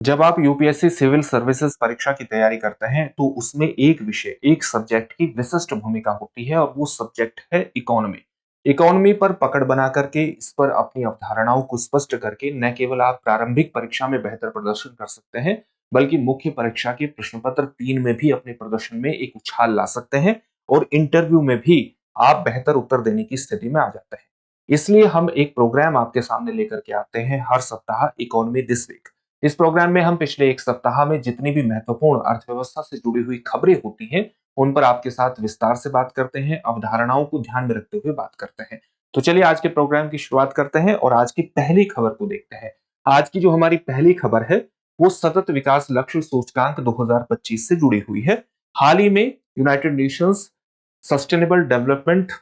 जब आप UPSC civil services परीक्षा की तैयारी करते हैं तो उसमें एक विषय, एक सब्जेक्ट की विशिष्ट भूमिका होती है और वो सब्जेक्ट है इकोनॉमी। इकोनॉमी पर पकड़ बना करके, इस पर अपनी अवधारणाओं को स्पष्ट करके न केवल आप प्रारंभिक परीक्षा में बेहतर प्रदर्शन कर सकते हैं, बल्कि मुख्य परीक्षा के प्रश्न पत्र 3 में भी अपने प्रदर्शन में एक उछाल ला सकते हैं और इंटरव्यू में भी आप बेहतर उत्तर देने की स्थिति में आ जाते हैं। इसलिए हम एक प्रोग्राम आपके सामने लेकर के आते हैं हर सप्ताह, इकोनॉमी दिस वीक। इस प्रोग्राम में हम पिछले एक सप्ताह में जितनी भी महत्वपूर्ण अर्थव्यवस्था से जुड़ी हुई खबरें होती हैं, उन पर आपके साथ विस्तार से बात करते हैं, अवधारणाओं को ध्यान में रखते हुए बात करते हैं। तो चलिए आज के प्रोग्राम की शुरुआत करते हैं और आज की पहली खबर को देखते हैं। आज की जो हमारी पहली खबर है, वो सतत विकास लक्ष्य सूचकांक 2025 से जुड़ी हुई है। हाल ही में United Nations sustainable development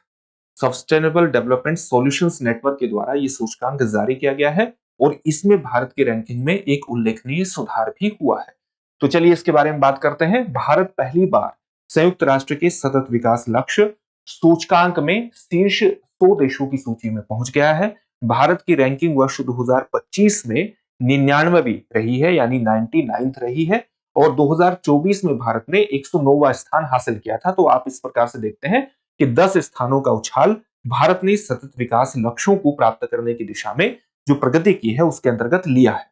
sustainable development solutions network के द्वारा ये सूचकांक जारी किया गया है और इसमें भारत की रैंकिंग में एक उल्लेखनीय सुधार भी हुआ है। तो चलिए इसके बारे में बात करते हैं। भारत पहली बार संयुक्त राष्ट्र के सतत विकास लक्ष्य सूचकांक में शीर्ष 100 देशों की सूची में पहुंच गया है। भारत की रैंकिंग वर्ष 2025 में 99वीं रही है, यानी 99th रही है और 2024 में भारत ने 109वां स्थान हासिल किया था। तो आप इस प्रकार से देखते हैं कि 10 स्थानों का उछाल भारत ने सतत विकास लक्ष्यों को प्राप्त करने की दिशा में जो प्रगति की है उसके अंतर्गत लिया है।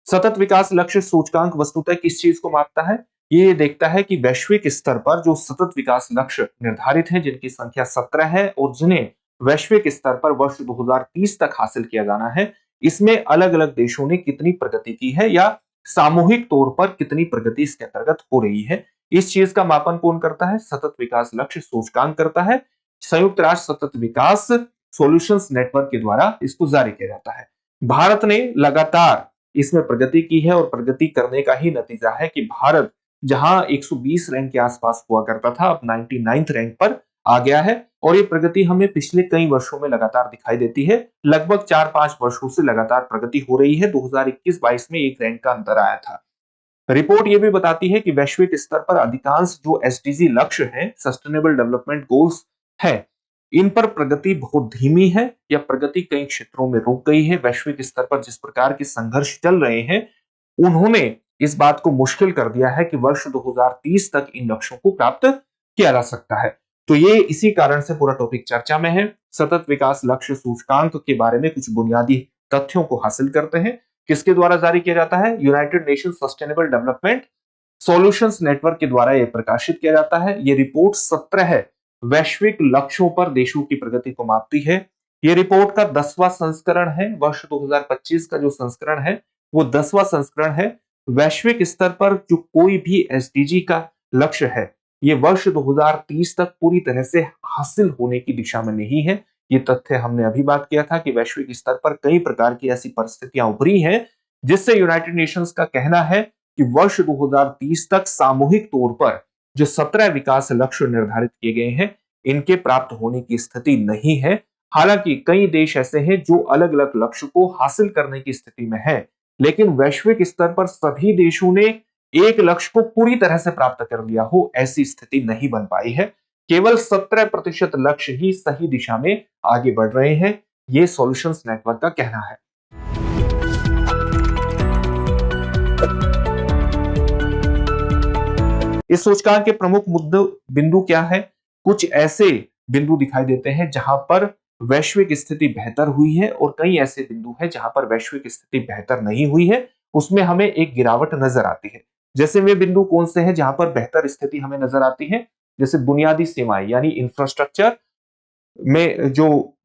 सतत विकास लक्ष्य सूचकांक वस्तुतः किस चीज को मापता है? ये देखता है कि वैश्विक स्तर पर जो सतत विकास लक्ष्य निर्धारित हैं, जिनकी संख्या 17 है और जिन्हें वैश्विक स्तर पर वर्ष 2030 तक हासिल किया जाना है, इसमें अलग अलग देशों ने कितनी प्रगति की है या सामूहिक तौर पर कितनी प्रगति इसके अंतर्गत हो रही है। इस चीज का मापन कौन करता है? सतत विकास लक्ष्य सूचकांक करता है। संयुक्त राष्ट्र सतत विकास सॉल्यूशंस नेटवर्क के द्वारा इसको जारी किया जाता है। भारत ने लगातार इसमें प्रगति की है और प्रगति करने का ही नतीजा है कि भारत जहां 120 रैंक के आसपास हुआ करता था, अब 99th रैंक पर आ गया है और ये प्रगति हमें पिछले कई वर्षों में लगातार दिखाई देती है। लगभग 4-5 वर्षों से लगातार प्रगति हो रही है। 2021-22 में एक रैंक का अंतर आया था। रिपोर्ट ये भी बताती है कि वैश्विक स्तर पर अधिकांश जो एसडीजी लक्ष्य हैं, सस्टेनेबल डेवलपमेंट गोल्स है, इन पर प्रगति बहुत धीमी है या प्रगति कई क्षेत्रों में रुक गई है। वैश्विक स्तर पर जिस प्रकार के संघर्ष चल रहे हैं, उन्होंने इस बात को मुश्किल कर दिया है कि वर्ष 2030 तक इन लक्ष्यों को प्राप्त किया जा सकता है। तो ये इसी कारण से पूरा टॉपिक चर्चा में है। सतत विकास लक्ष्य सूचकांक के बारे में कुछ बुनियादी तथ्यों को हासिल करते हैं। किसके द्वारा जारी किया जाता है? United nation sustainable development solutions network के द्वारा यह प्रकाशित किया जाता है। ये रिपोर्ट 17 वैश्विक लक्ष्यों पर देशों की प्रगति को मापती है। ये रिपोर्ट का 10वां संस्करण है। वर्ष 2025 का जो संस्करण है वो 10वां संस्करण है। वैश्विक स्तर पर जो कोई भी एसडीजी का लक्ष्य है, ये वर्ष 2030 तक पूरी तरह से हासिल होने की दिशा में नहीं है। ये तथ्य हमने अभी बात किया था कि वैश्विक स्तर पर कई प्रकार की ऐसी परिस्थितियां उभरी हैं, जिससे यूनाइटेड नेशंस का कहना है कि वर्ष 2030 तक सामूहिक तौर पर जो 17 विकास लक्ष्य निर्धारित किए गए हैं, इनके प्राप्त होने की स्थिति नहीं है। हालांकि कई देश ऐसे हैं जो अलग अलग लक्ष्य को हासिल करने की स्थिति में है, लेकिन वैश्विक स्तर पर सभी देशों ने एक लक्ष्य को पूरी तरह से प्राप्त कर लिया हो, ऐसी स्थिति नहीं बन पाई है। केवल 17% लक्ष्य ही सही दिशा में आगे बढ़ रहे हैं, ये सॉल्यूशंस नेटवर्क का कहना है। इस सूचकांक के प्रमुख मुद्दे बिंदु क्या है? कुछ ऐसे बिंदु दिखाई देते हैं जहां पर वैश्विक स्थिति बेहतर हुई है और कई ऐसे बिंदु हैं जहां पर वैश्विक स्थिति बेहतर नहीं हुई है, उसमें हमें एक गिरावट नजर आती है। जैसे वे बिंदु कौन से हैं जहां पर बेहतर स्थिति हमें नजर आती है? जैसे बुनियादी सेवाएं यानी इंफ्रास्ट्रक्चर में, जो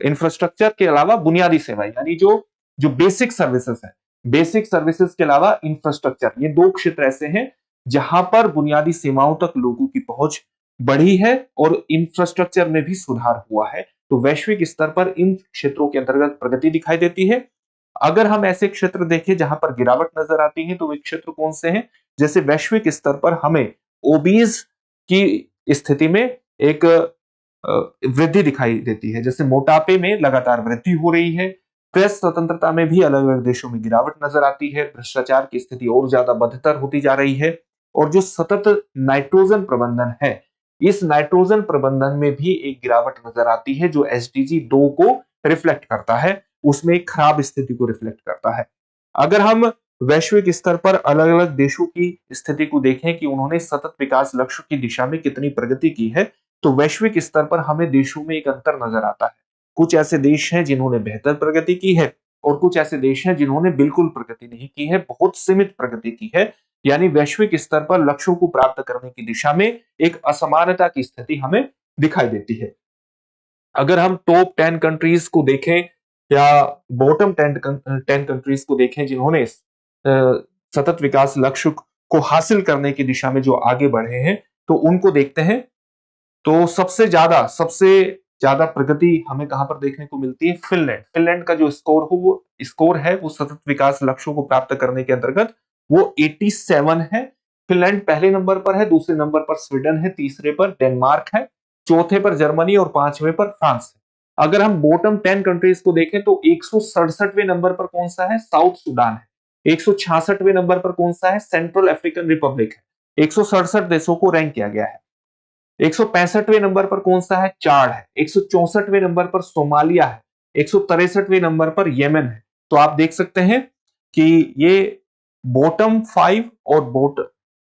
इंफ्रास्ट्रक्चर के अलावा बुनियादी सेवाएं यानी जो जो बेसिक सर्विसेज है, बेसिक सर्विसेज के अलावा इंफ्रास्ट्रक्चर, ये दो क्षेत्र ऐसे हैं जहां पर बुनियादी सेवाओं तक लोगों की पहुंच बढ़ी है और इंफ्रास्ट्रक्चर में भी सुधार हुआ है। तो वैश्विक स्तर पर इन क्षेत्रों के अंतर्गत प्रगति दिखाई देती है। अगर हम ऐसे क्षेत्र देखें जहां पर गिरावट नजर आती है, तो वे क्षेत्र कौन से हैं? जैसे वैश्विक स्तर पर हमें ओबीज की स्थिति में एक वृद्धि दिखाई देती है। जैसे मोटापे में लगातार वृद्धि हो रही है। प्रेस स्वतंत्रता में भी अलग अलग देशों में गिरावट नजर आती है। भ्रष्टाचार की स्थिति और ज्यादा बदतर होती जा रही है और जो सतत नाइट्रोजन प्रबंधन है, इस नाइट्रोजन प्रबंधन में भी एक गिरावट नजर आती है, जो एसडीजी 2 को रिफ्लेक्ट करता है, उसमें एक खराब स्थिति को रिफ्लेक्ट करता है। अगर हम वैश्विक स्तर पर अलग-अलग देशों की स्थिति को देखें कि उन्होंने सतत विकास लक्ष्य की दिशा में कितनी प्रगति की है, तो वैश्विक स्तर पर हमें देशों में एक अंतर नजर आता है। कुछ ऐसे देश हैं जिन्होंने बेहतर प्रगति की है और कुछ ऐसे देश हैं जिन्होंने बिल्कुल प्रगति नहीं की है, बहुत सीमित प्रगति की है। यानी वैश्विक स्तर पर लक्ष्यों को प्राप्त करने की दिशा में एक असमानता की स्थिति हमें दिखाई देती है। अगर हम टॉप 10 कंट्रीज को देखें या बॉटम 10 कंट्रीज को देखें जिन्होंने सतत विकास लक्ष्य को हासिल करने की दिशा में जो आगे बढ़े हैं, तो उनको देखते हैं। तो सबसे ज्यादा प्रगति हमें कहां पर देखने को मिलती है? फिनलैंड। फिनलैंड का जो स्कोर है वो सतत विकास लक्ष्यों को प्राप्त करने के अंतर्गत वो 87 है। फिनलैंड पहले नंबर पर है, दूसरे नंबर पर स्वीडन है, तीसरे पर डेनमार्क है, चौथे पर जर्मनी और पांचवें पर फ्रांस है। अगर हम बॉटम 10 कंट्रीज को देखें तो 167वें नंबर पर कौन सा है? साउथ सुडान है। 166वें नंबर पर कौन सा है? सेंट्रल अफ्रीकन रिपब्लिक है। 167 देशों को रैंक किया गया है। 165वें नंबर पर कौन सा है? चाड है। 164वें नंबर पर सोमालिया है। 163वें नंबर पर येमेन है। तो आप देख सकते हैं कि ये बॉटम 5 और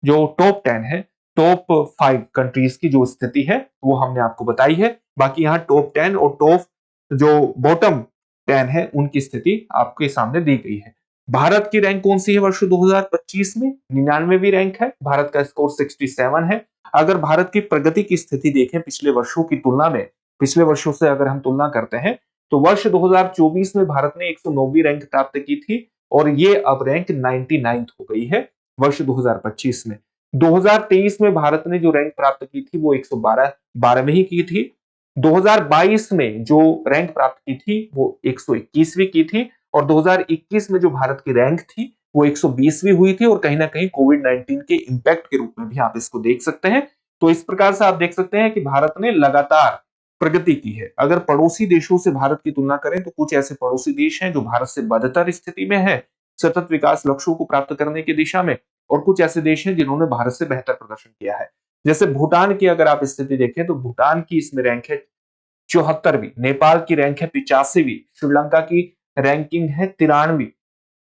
जो टॉप 10 है, टॉप 5 कंट्रीज की जो स्थिति है वो हमने आपको बताई है। बाकी यहाँ टॉप 10 और टॉप जो बॉटम 10 है उनकी स्थिति आपके सामने दी गई है। भारत की रैंक कौन सी है वर्ष 2025 में? 99वीं रैंक है। भारत का स्कोर 67 है। अगर भारत की प्रगति की स्थिति देखें पिछले वर्षों की तुलना में, पिछले वर्षों से अगर हम तुलना करते हैं, तो वर्ष 2024 में भारत ने 109वीं रैंक प्राप्त की थी और ये अब रैंक 99th हो गई है वर्ष 2025 में। 2023 में भारत ने जो रैंक प्राप्त की थी वो 112वीं ही की थी। 2022 में जो रैंक प्राप्त की थी वो 121वीं की थी और 2021 में जो भारत की रैंक थी वो 120वीं हुई थी और कहीं ना कहीं कोविड-19 के इंपैक्ट के रूप में भी आप इसको देख सकते हैं। तो इस प्रकार से आप देख सकते हैं कि भारत ने लगातार प्रगति की है। अगर पड़ोसी देशों से भारत की तुलना करें तो कुछ ऐसे पड़ोसी देश हैं जो भारत से बदतर स्थिति में है सतत विकास लक्ष्यों को प्राप्त करने की दिशा में, और कुछ ऐसे देश हैं जिन्होंने भारत से बेहतर प्रदर्शन किया है। जैसे भूटान की अगर आप स्थिति देखें तो भूटान की इसमें रैंक है 74वीं, नेपाल की रैंक है 85वीं, श्रीलंका की रैंकिंग है 93वीं,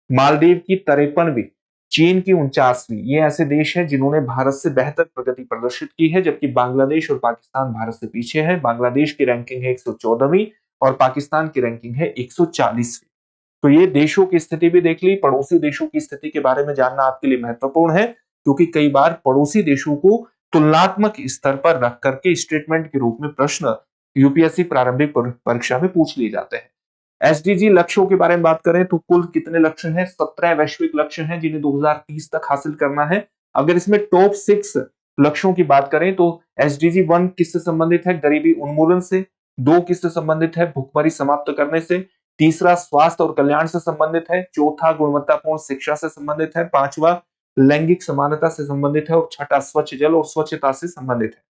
मालदीव की 53वीं, चीन की 49वीं। ये ऐसे देश हैं जिन्होंने भारत से बेहतर प्रगति प्रदर्शित की है, जबकि बांग्लादेश और पाकिस्तान भारत से पीछे है। बांग्लादेश की रैंकिंग है 114वीं और पाकिस्तान की रैंकिंग है 140वीं। तो ये देशों की स्थिति भी देख ली। पड़ोसी देशों की स्थिति के बारे में जानना आपके लिए महत्वपूर्ण है, क्योंकि कई बार पड़ोसी देशों को तुलनात्मक स्तर पर रख करके स्टेटमेंट के रूप में प्रश्न यूपीएससी प्रारंभिक परीक्षा में पूछ लिए जाते हैं। एसडीजी लक्ष्यों के बारे में बात करें तो कुल कितने लक्ष्य हैं? 17 वैश्विक लक्ष्य हैं जिन्हें 2030 तक हासिल करना है। अगर इसमें टॉप 6 लक्ष्यों की बात करें तो एसडीजी 1 किससे संबंधित है? गरीबी उन्मूलन से। 2 किससे संबंधित है? भुखमरी समाप्त करने से। तीसरा स्वास्थ्य और कल्याण से संबंधित है। चौथा गुणवत्तापूर्ण शिक्षा से संबंधित है। पांचवा लैंगिक समानता से संबंधित है और छठा स्वच्छ जल और स्वच्छता से संबंधित है।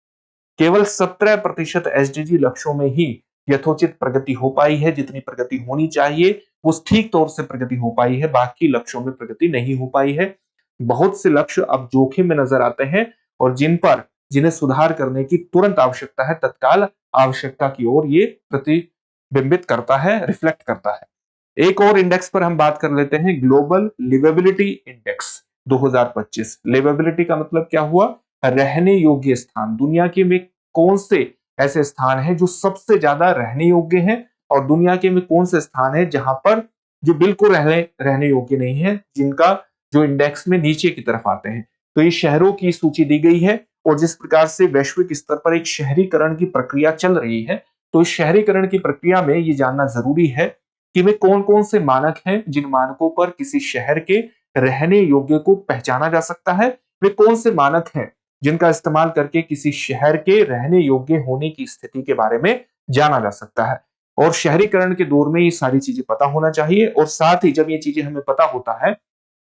केवल 17% एसडीजी लक्ष्यों में ही यथोचित प्रगति हो पाई है। जितनी प्रगति होनी चाहिए वो ठीक तौर से प्रगति हो पाई है, बाकी लक्ष्यों में प्रगति नहीं हो पाई है। बहुत से लक्ष्य अब जोखिम में नजर आते हैं और जिन्हें सुधार करने की तुरंत आवश्यकता है, तत्काल आवश्यकता की ओर ये प्रतिबिंबित करता है, रिफ्लेक्ट करता है। एक और इंडेक्स पर हम बात कर लेते हैं, ग्लोबल लिवेबिलिटी इंडेक्स 2025। लिवेबिलिटी का मतलब क्या हुआ? रहने योग्य स्थान। दुनिया के में कौन से ऐसे स्थान हैं जो सबसे ज्यादा रहने योग्य हैं और दुनिया के में कौन से स्थान है जहां पर जो बिल्कुल रहने योग्य नहीं है, जिनका जो इंडेक्स में नीचे की तरफ आते हैं। तो ये शहरों की सूची दी गई है और जिस प्रकार से वैश्विक स्तर पर एक शहरीकरण की प्रक्रिया चल रही है, तो इस शहरीकरण की प्रक्रिया में ये जानना जरूरी है कि वे कौन कौन से मानक हैं जिन मानकों पर किसी शहर के रहने योग्य को पहचाना जा सकता है। वे कौन से मानक हैं जिनका इस्तेमाल करके किसी शहर के रहने योग्य होने की स्थिति के बारे में जाना जा सकता है। और शहरीकरण के दौर में ये सारी चीजें पता होना चाहिए और साथ ही जब ये चीजें हमें पता होता है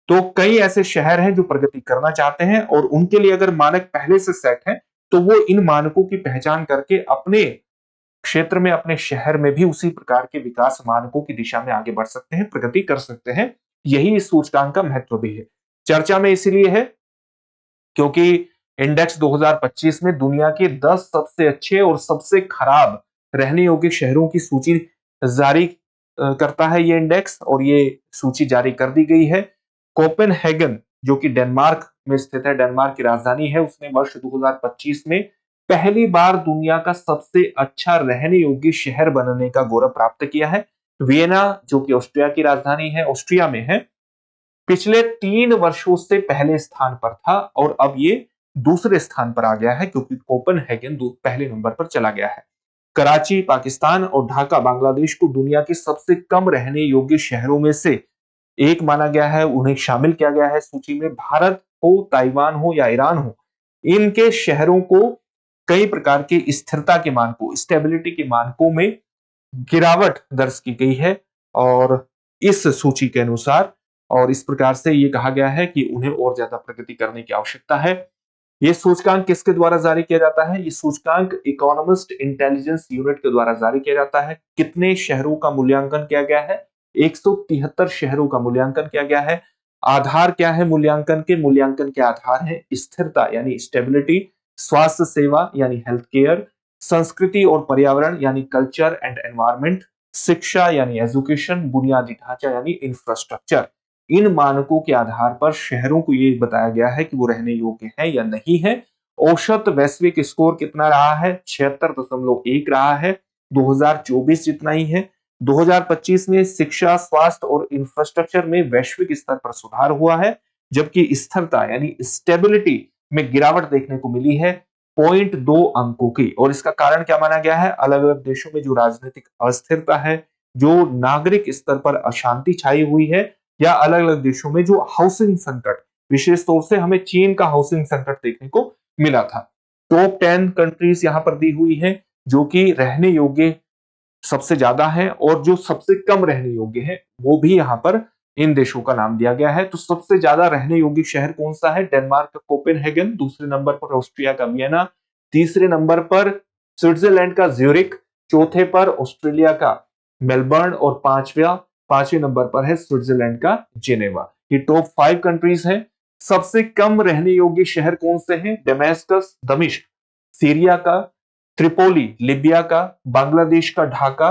तो कई ऐसे शहर हैं जो प्रगति करना चाहते हैं और उनके लिए अगर मानक पहले से सेट है तो वो इन मानकों की पहचान करके अपने क्षेत्र में, अपने शहर में भी उसी प्रकार के विकास मानकों की दिशा में आगे बढ़ सकते हैं, प्रगति कर सकते हैं। यही इस सूचकांक का महत्व भी है। चर्चा में इसीलिए है क्योंकि इंडेक्स 2025 में दुनिया के 10 सबसे अच्छे और सबसे खराब रहने योग्य शहरों की सूची जारी करता है ये इंडेक्स, और ये सूची जारी कर दी गई है। कोपेनहेगन जो कि डेनमार्क में स्थित है, डेनमार्क की राजधानी है, उसने वर्ष 2025 में पहली बार दुनिया का सबसे अच्छा रहने योग्य शहर बनने का गौरव प्राप्त किया है। वियना जो कि ऑस्ट्रिया की राजधानी है, ऑस्ट्रिया में है, पिछले 3 वर्षों से पहले स्थान पर था और अब ये दूसरे स्थान पर आ गया है क्योंकि कोपेनहेगन पहले नंबर पर चला गया है। कराची पाकिस्तान और ढाका बांग्लादेश को दुनिया के सबसे कम रहने योग्य शहरों में से एक माना गया है, उन्हें शामिल किया गया है सूची में। भारत हो, ताइवान हो या ईरान हो, इनके शहरों को कई प्रकार के स्थिरता के मानकों, स्टेबिलिटी के मानकों में गिरावट दर्ज की गई है और इस सूची के अनुसार, और इस प्रकार से ये कहा गया है कि उन्हें और ज्यादा प्रगति करने की आवश्यकता है। ये सूचकांक किसके द्वारा जारी किया जाता है? ये सूचकांक इकोनॉमिस्ट इंटेलिजेंस यूनिट के द्वारा जारी किया जाता है। कितने शहरों का मूल्यांकन किया गया है? 173 शहरों का मूल्यांकन किया गया है। आधार क्या है मूल्यांकन के? मूल्यांकन के आधार है स्थिरता यानी स्टेबिलिटी, स्वास्थ्य सेवा यानी हेल्थ केयर, संस्कृति और पर्यावरण यानी कल्चर एंड एनवायरमेंट, शिक्षा यानी एजुकेशन, बुनियादी ढांचा यानी इंफ्रास्ट्रक्चर। इन मानकों के आधार पर शहरों को ये बताया गया है कि वो रहने योग्य है या नहीं है। औसत वैश्विक स्कोर कितना रहा है? 76.1 रहा है। 2024 जितना ही है। 2025 में शिक्षा, स्वास्थ्य और इंफ्रास्ट्रक्चर में वैश्विक स्तर पर सुधार हुआ है, जबकि स्थिरता यानी स्टेबिलिटी में गिरावट देखने को मिली है 0.2 अंकों की। और इसका कारण क्या माना गया है? अलग अलग देशों में जो राजनीतिक अस्थिरता है, जो नागरिक स्तर पर अशांति छाई हुई है, या अलग अलग देशों में जो हाउसिंग संकट, विशेष तौर से हमें चीन का हाउसिंग संकट देखने को मिला था। टॉप 10 कंट्रीज यहां पर दी हुई है जो कि रहने योग्य सबसे ज्यादा है और जो सबसे कम रहने योग्य है वो भी यहां पर इन देशों का नाम दिया गया है। तो सबसे ज्यादा रहने योग्य शहर कौन सा है? डेनमार्क का कोपेनहेगन, दूसरे नंबर पर ऑस्ट्रिया का वियना, तीसरे नंबर पर स्विट्जरलैंड का ज्यूरिख, चौथे पर ऑस्ट्रेलिया का मेलबर्न और पांचवें नंबर पर है स्विट्जरलैंड का जिनेवा। ये टॉप 5 कंट्रीज हैं। सबसे कम रहने योग्य शहर कौन से हैं? दमिश्क, सीरिया का त्रिपोली, लिबिया का, बांग्लादेश का ढाका,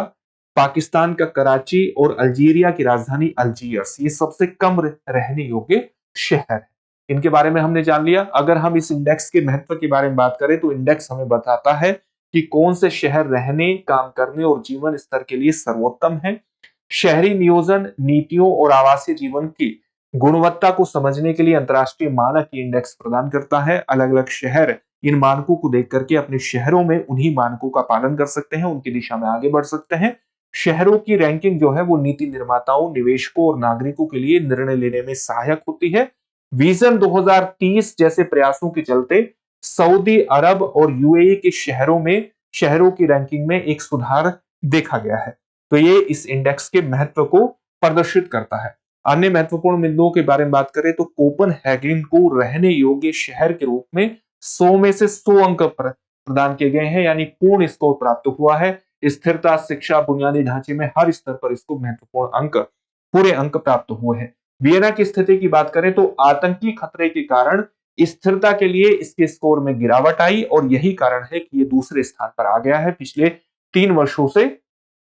पाकिस्तान का कराची और अल्जीरिया की राजधानी अल्जीयर्स। ये सबसे कम रहने योग्य शहर है। इनके बारे में हमने जान लिया। अगर हम इस इंडेक्स के महत्व के बारे में बात करें तो इंडेक्स हमें बताता है कि कौन से शहर रहने, काम करने और जीवन स्तर के लिए सर्वोत्तम है। शहरी नियोजन नीतियों और आवासीय जीवन की गुणवत्ता को समझने के लिए अंतर्राष्ट्रीय मानक इंडेक्स प्रदान करता है। अलग अलग शहर इन मानकों को देख करके अपने शहरों में उन्हीं मानकों का पालन कर सकते हैं, उनकी दिशा में आगे बढ़ सकते हैं। शहरों की रैंकिंग जो है वो नीति निर्माताओं, निवेशकों और नागरिकों के लिए निर्णय लेने में सहायक होती है। विजन 2030 जैसे प्रयासों के चलते सऊदी अरब और यूएई के शहरों की रैंकिंग में एक सुधार देखा गया है। तो ये इस इंडेक्स के महत्व को प्रदर्शित करता है। अन्य महत्वपूर्ण बिंदुओं के बारे में बात करें तो कोपेनहेगन को रहने योग्य शहर के रूप में 100 में से 100 अंक प्रदान किए गए हैं, यानी पूर्ण स्कोर प्राप्त हुआ है। स्थिरता, शिक्षा, बुनियादी ढांचे में हर स्तर पर इसको महत्वपूर्ण अंक, पूरे अंक प्राप्त हुए हैं। वियना की स्थिति की बात करें तो आतंकी खतरे के कारण स्थिरता के लिए इसके स्कोर में गिरावट आई और यही कारण है कि ये दूसरे स्थान पर आ गया है। पिछले 3 वर्षों से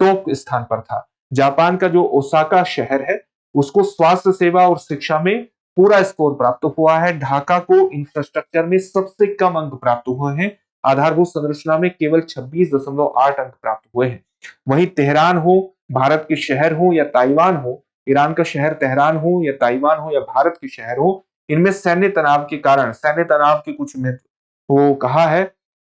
टॉप स्थान पर था। जापान का जो ओसाका शहर है उसको स्वास्थ्य सेवा और शिक्षा में पूरा स्कोर प्राप्त हुआ है। ढाका को इंफ्रास्ट्रक्चर में सबसे कम अंक प्राप्त हुए हैं। आधारभूत संरचना में केवल 26.8 अंक प्राप्त हुए हैं। वहीं तेहरान हो, भारत के शहर हो या ताइवान हो, ईरान का शहर तेहरान हो या ताइवान हो या भारत के शहर हो, इनमें सैन्य तनाव के कारण, सैन्य तनाव के कुछ वो कहा है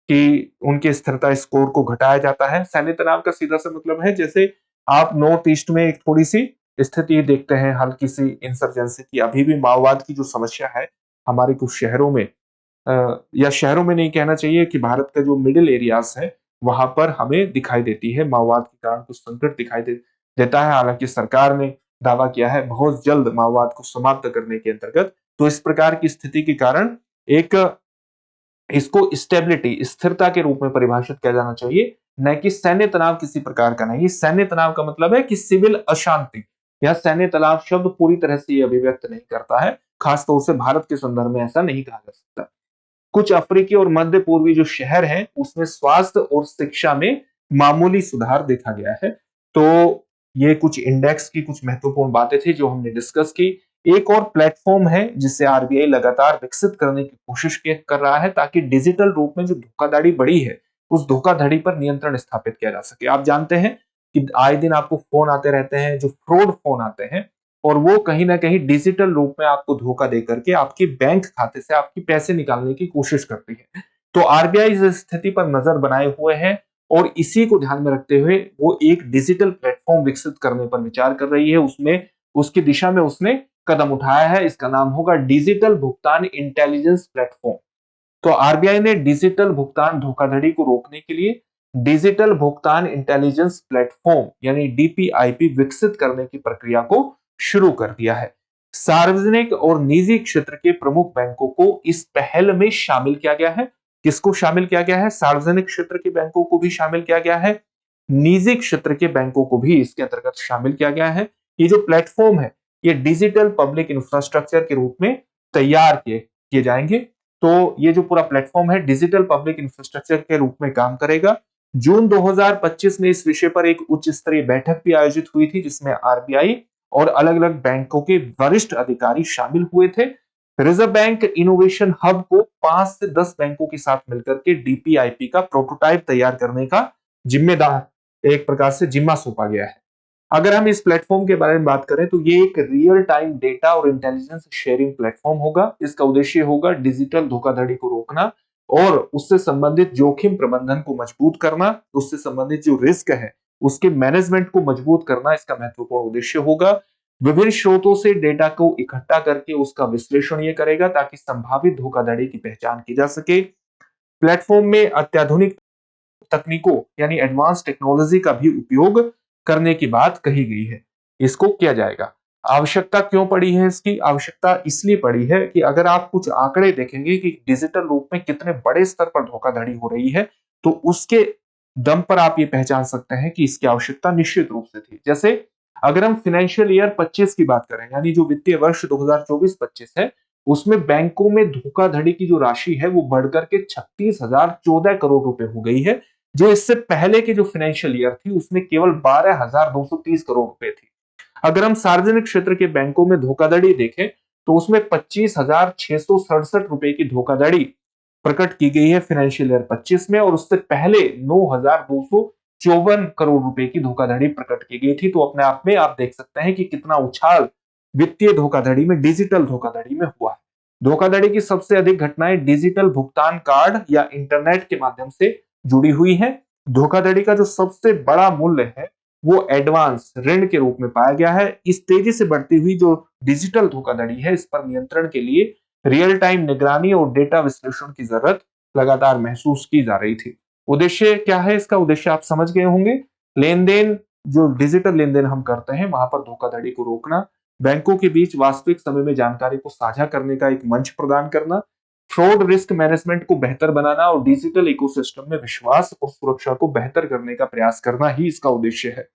कि उनके स्थिरता स्कोर को घटाया जाता है। सैन्य तनाव का सीधा सा मतलब है जैसे आप नॉर्थ ईस्ट में एक थोड़ी सी स्थिति देखते हैं, हल्की सी इंसर्जेंसी की, अभी भी माओवाद की जो समस्या है हमारे कुछ शहरों में, या शहरों में नहीं कहना चाहिए कि भारत का जो मिडिल एरियाज है वहां पर हमें दिखाई देती है, माओवाद के कारण कुछ संकट देता है। हालांकि सरकार ने दावा किया है बहुत जल्द माओवाद को समाप्त करने के अंतर्गत। तो इस प्रकार की स्थिति के कारण एक इसको स्टेबिलिटी, स्थिरता के रूप में परिभाषित किया जाना चाहिए, न कि सैन्य तनाव किसी प्रकार का नहीं। सैन्य तनाव का मतलब है कि सिविल अशांति। यह सैन्य तनाव शब्द पूरी तरह से अभिव्यक्त नहीं करता है, खासतौर से भारत के संदर्भ में ऐसा नहीं कहा जा सकता। कुछ अफ्रीकी और मध्य पूर्वी जो शहर हैं उसमें स्वास्थ्य और शिक्षा में मामूली सुधार देखा गया है। तो ये कुछ इंडेक्स की कुछ महत्वपूर्ण बातें थी जो हमने डिस्कस की। एक और प्लेटफॉर्म है जिसे आरबीआई लगातार विकसित करने की कोशिश कर रहा है ताकि डिजिटल रूप में जो धोखाधड़ी बढ़ी है उस धोखाधड़ी पर नियंत्रण स्थापित किया जा सके। आप जानते हैं कि आए दिन आपको फोन आते रहते हैं, जो फ्रॉड फोन आते हैं, और वो कहीं ना कहीं डिजिटल रूप में आपको धोखा दे करके आपके बैंक खाते से आपके पैसे निकालने की कोशिश करती है। तो आरबीआई इस स्थिति पर नजर बनाए हुए है और इसी को ध्यान में रखते हुए वो एक डिजिटल प्लेटफॉर्म विकसित करने पर विचार कर रही है। उसमें उसकी दिशा में उसने कदम उठाया है। इसका नाम होगा डिजिटल भुगतान इंटेलिजेंस प्लेटफॉर्म। तो आरबीआई ने डिजिटल भुगतान धोखाधड़ी को रोकने के लिए डिजिटल भुगतान इंटेलिजेंस प्लेटफॉर्म यानी डीपीआईपी विकसित करने की प्रक्रिया को शुरू कर दिया है। सार्वजनिक और निजी क्षेत्र के प्रमुख बैंकों को इस पहल में शामिल किया गया है। किसको शामिल किया गया है? सार्वजनिक क्षेत्र के बैंकों को भी शामिल किया गया है, निजी क्षेत्र के बैंकों को भी इसके अंतर्गत शामिल किया गया है। ये जो प्लेटफॉर्म है ये डिजिटल पब्लिक इंफ्रास्ट्रक्चर के रूप में तैयार किए जाएंगे। तो ये जो पूरा प्लेटफॉर्म है डिजिटल पब्लिक इंफ्रास्ट्रक्चर के रूप में काम करेगा। जून 2025 में इस विषय पर एक उच्च स्तरीय बैठक भी आयोजित हुई थी जिसमें आरबीआई और अलग अलग बैंकों के वरिष्ठ अधिकारी शामिल हुए थे। रिजर्व बैंक इनोवेशन हब को 5 से 10 बैंकों के साथ मिलकर के डीपीआईपी का प्रोटोटाइप तैयार करने का जिम्मेदार एक प्रकार से जिम्मा सौंपा गया है। अगर हम इस प्लेटफॉर्म के बारे में बात करें तो ये एक रियल टाइम डेटा और इंटेलिजेंस शेयरिंग प्लेटफॉर्म होगा। इसका उद्देश्य होगा डिजिटल धोखाधड़ी को रोकना और उससे संबंधित जोखिम प्रबंधन को मजबूत करना, उससे संबंधित जो रिस्क है उसके मैनेजमेंट को मजबूत करना इसका महत्वपूर्ण उद्देश्य होगा। विभिन्न स्रोतों से डेटा को इकट्ठा करके उसका विश्लेषण ये करेगा ताकि संभावित धोखाधड़ी की पहचान की जा सके। प्लेटफॉर्म में अत्याधुनिक तकनीकों यानी एडवांस टेक्नोलॉजी का भी उपयोग करने की बात कही गई है। इसको किया जाएगा। आवश्यकता क्यों पड़ी है? इसकी आवश्यकता इसलिए पड़ी है कि अगर आप कुछ आंकड़े देखेंगे कि डिजिटल रूप में कितने बड़े स्तर पर धोखाधड़ी हो रही है तो उसके दम पर आप ये पहचान सकते हैं कि इसकी आवश्यकता निश्चित रूप से थी। जैसे अगर हम फाइनेंशियल ईयर 25 की बात करें यानी जो वित्तीय वर्ष 2024-25 है उसमें बैंकों में धोखाधड़ी की जो राशि है वो बढ़कर के 36,014 करोड़ रुपए हो गई है, जो इससे पहले के जो फाइनेंशियल ईयर थी उसमें केवल 12,230 करोड़ रुपए थी। अगर हम सार्वजनिक क्षेत्र के बैंकों में धोखाधड़ी देखें तो उसमें 25,667 रुपए की धोखाधड़ी प्रकट की गई है फाइनेंशियल ईयर 25 में और उससे पहले 9,254 करोड़ रुपए की धोखाधड़ी प्रकट की गई थी। तो अपने आप में आप देख सकते हैं कि कितना उछाल वित्तीय धोखाधड़ी में, डिजिटल धोखाधड़ी में हुआ है। धोखाधड़ी की सबसे अधिक घटनाएं डिजिटल भुगतान कार्ड या इंटरनेट के माध्यम से जुड़ी हुई है। धोखाधड़ी का जो सबसे बड़ा मूल्य है वो एडवांस ऋण के रूप में पाया गया है। इस तेजी से बढ़ती हुई जो डिजिटल धोखाधड़ी है इस पर नियंत्रण के लिए रियल टाइम निगरानी और डेटा विश्लेषण की जरूरत लगातार महसूस की जा रही थी। उद्देश्य क्या है? इसका उद्देश्य आप समझ गए होंगे। लेन देन, जो डिजिटल लेन देन हम करते हैं वहां पर धोखाधड़ी को रोकना, बैंकों के बीच वास्तविक समय में जानकारी को साझा करने का एक मंच प्रदान करना, फ्रॉड रिस्क मैनेजमेंट को बेहतर बनाना और डिजिटल इकोसिस्टम में विश्वास और सुरक्षा को बेहतर करने का प्रयास करना ही इसका उद्देश्य है।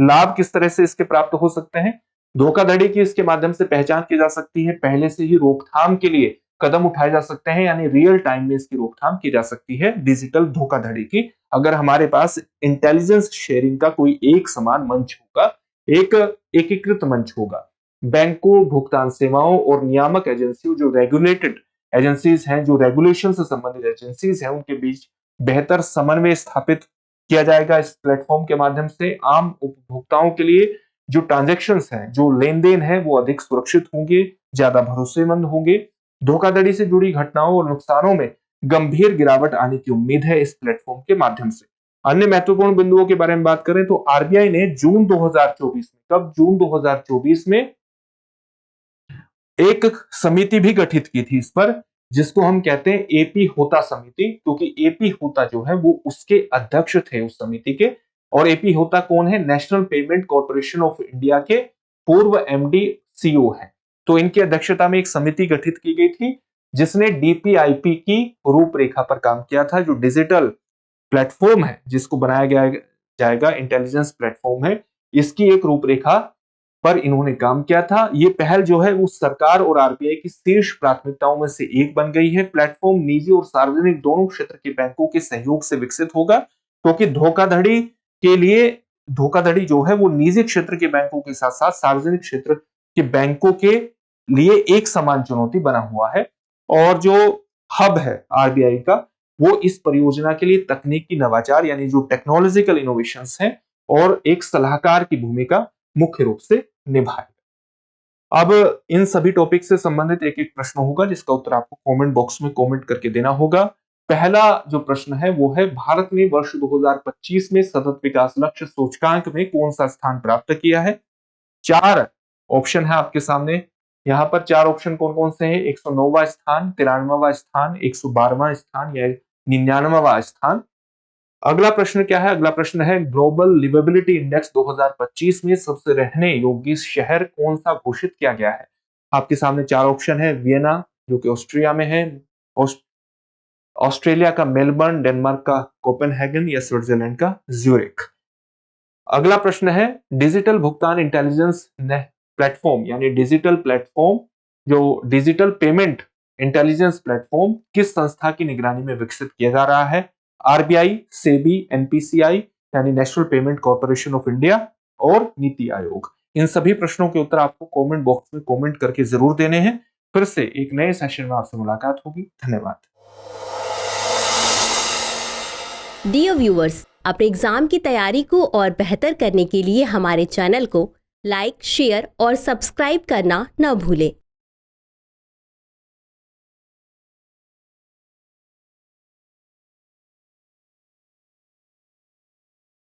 लाभ किस तरह से इसके प्राप्त हो सकते हैं? धोखाधड़ी की इसके माध्यम से पहचान की जा सकती है, पहले से ही रोकथाम के लिए कदम उठाए जा सकते हैं यानी रियल टाइम में इसकी रोकथाम की जा सकती है डिजिटल धोखाधड़ी की, अगर हमारे पास इंटेलिजेंस शेयरिंग का कोई एक समान मंच होगा, एक एकीकृत मंच होगा। बैंकों, भुगतान सेवाओं और नियामक एजेंसियों, जो रेगुलेटेड एजेंसीज हैं, जो रेगुलेशन से संबंधित एजेंसीज हैं, उनके बीच बेहतर समन्वय स्थापित किया जाएगा। इस प्लेटफॉर्म के माध्यम से आम उपभोक्ताओं के लिए जो ट्रांजैक्शंस हैं, जो लेन-देन है वो अधिक सुरक्षित होंगे, ज्यादा भरोसेमंद होंगे। धोखाधड़ी से जुड़ी घटनाओं और नुकसानों में गंभीर गिरावट आने की उम्मीद है इस प्लेटफॉर्म के माध्यम से। अन्य महत्वपूर्ण बिंदुओं के बारे में बात करें तो आरबीआई ने जून 2024 में, कब? जून 2024 में एक समिति भी गठित की थी इस पर, जिसको हम कहते हैं एपी होता समिति, क्योंकि एपी होता जो है वो उसके अध्यक्ष थे उस समिति के। और एपी होता कौन है? National payment corporation of India के पूर्व एमडी सीईओ है। तो इनकी अध्यक्षता में एक समिति गठित की गई थी जिसने डीपीआईपी की रूपरेखा पर काम किया था। जो डिजिटल प्लेटफॉर्म है जिसको बनाया गया जाएगा, इंटेलिजेंस प्लेटफॉर्म है, इसकी एक रूपरेखा पर इन्होंने काम किया था। ये पहल जो है वो सरकार और आरबीआई की शीर्ष प्राथमिकताओं में से एक बन गई है। प्लेटफॉर्म निजी और सार्वजनिक दोनों क्षेत्र के बैंकों के सहयोग से विकसित होगा, क्योंकि धोखाधड़ी के लिए, धोखाधड़ी जो है वो निजी क्षेत्र के बैंकों के साथ साथ सार्वजनिक क्षेत्र के बैंकों के लिए एक समान चुनौती बना हुआ है। और जो हब है आरबीआई का, वो इस परियोजना के लिए तकनीकी नवाचार यानी जो टेक्नोलॉजिकल इनोवेशंस हैं और एक सलाहकार की भूमिका मुख्य रूप से निभाएगा। अब इन सभी टॉपिक से संबंधित एक एक प्रश्न होगा जिसका उत्तर आपको कमेंट बॉक्स में कमेंट करके देना होगा। पहला जो प्रश्न है वो है, भारत ने वर्ष 2025 में सतत विकास लक्ष्य सूचकांक में कौन सा स्थान प्राप्त किया है? 4 ऑप्शन है आपके सामने। यहाँ पर 4 ऑप्शन कौन-कौन से हैं? 109वां स्थान, 93वां स्थान, 112वां स्थान या 99वां स्थान। अगला प्रश्न क्या है? अगला प्रश्न है, ग्लोबल लिवेबिलिटी इंडेक्स 2025 में सबसे रहने योग्य शहर कौन सा घोषित किया गया है? आपके सामने 4 ऑप्शन है। वियना जो कि ऑस्ट्रिया में है, ऑस्ट्रेलिया का मेलबर्न, डेनमार्क का कोपेनहेगन या स्विट्जरलैंड का ज्यूरिख। अगला प्रश्न है, डिजिटल भुगतान इंटेलिजेंस प्लेटफॉर्म यानी डिजिटल प्लेटफॉर्म, जो डिजिटल पेमेंट इंटेलिजेंस प्लेटफॉर्म किस संस्था की निगरानी में विकसित किया जा रहा है? आरबीआई, सेबी, एनपीसीआई यानी national payment corporation of India और नीति आयोग। इन सभी प्रश्नों के उत्तर आपको कमेंट बॉक्स में कमेंट करके जरूर देने हैं। फिर से एक नए सेशन में आपसे मुलाकात होगी। धन्यवाद। डियर व्यूअर्स, अपने एग्जाम की तैयारी को और बेहतर करने के लिए हमारे चैनल को लाइक, शेयर और सब्सक्राइब करना न भूलें।